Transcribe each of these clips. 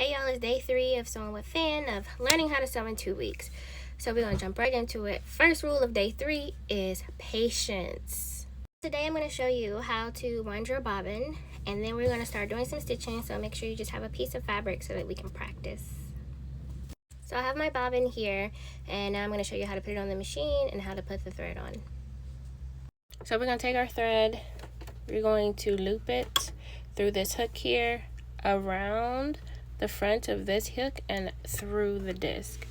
Hey y'all, it's day 3 of Sewing with Fan of learning how to sew in 2 weeks. So we're going to jump right into it. First rule of day 3 is patience. Today I'm going to show you how to wind your bobbin, and then we're going to start doing some stitching, so make sure you just have a piece of fabric so that we can practice. So I have my bobbin here, and now I'm going to show you how to put it on the machine and how to put the thread on. So we're going to take our thread, we're going to loop it through this hook here, around the front of this hook and through the disc.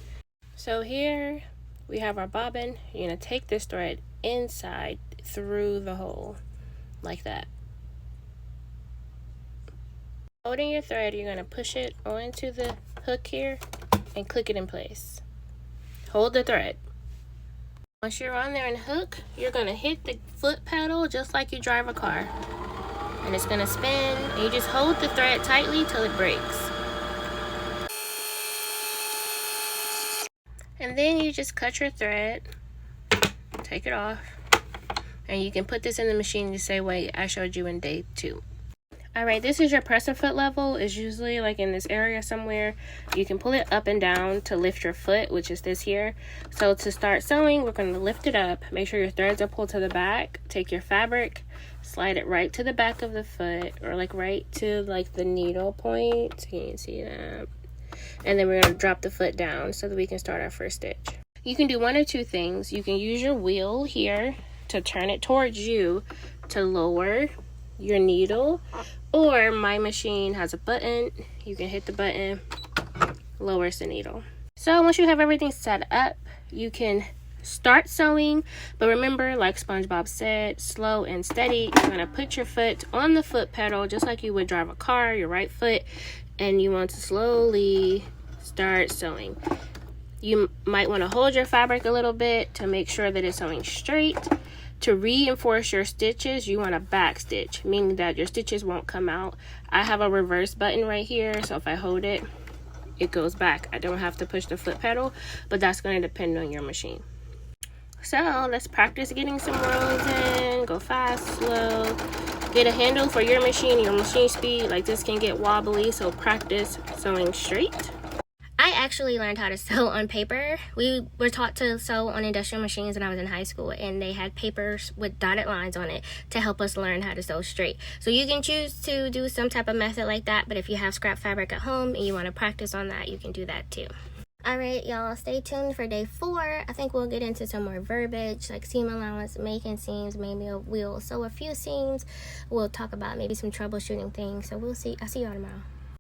So here we have our bobbin. You're going to take this thread inside through the hole like that. Holding your thread, you're going to push it onto the hook here and click it in place. Hold the thread. Once you're on there and hook, you're going to hit the foot pedal just like you drive a car, and it's going to spin, and you just hold the thread tightly till it breaks. And then you just cut your thread, take it off, and you can put this in the machine the same way I showed you in day 2. Alright, this is your presser foot level. It's usually like in this area somewhere. You can pull it up and down to lift your foot, which is this here. So to start sewing, we're going to lift it up. Make sure your threads are pulled to the back. Take your fabric, slide it right to the back of the foot, or like right to like the needle point. You can see that. And then we're going to drop the foot down so that we can start our first stitch. You can do one or two things. You can use your wheel here to turn it towards you to lower your needle, or my machine has a button. You can hit the button, lowers the needle. So once you have everything set up, you can start sewing, but remember, like SpongeBob said, slow and steady. You're going to put your foot on the foot pedal just like you would drive a car, your right foot, and you want to slowly start sewing. You might want to hold your fabric a little bit to make sure that it's sewing straight. To reinforce your stitches, you want to back stitch, meaning that your stitches won't come out. I have a reverse button right here, so if I hold it, it goes back. I don't have to push the foot pedal, but that's going to depend on your machine. So let's practice getting some rows in. Go fast, slow. Get a handle for your machine speed. Like this can get wobbly, so practice sewing straight. I actually learned how to sew on paper. We were taught to sew on industrial machines when I was in high school, and they had papers with dotted lines on it to help us learn how to sew straight. So you can choose to do some type of method like that, but if you have scrap fabric at home and you want to practice on that, you can do that too. Alright y'all, stay tuned for day 4. I think we'll get into some more verbiage like seam allowance, making seams. Maybe we'll sew a few seams. We'll talk about maybe some troubleshooting things. So we'll see. I'll see y'all tomorrow.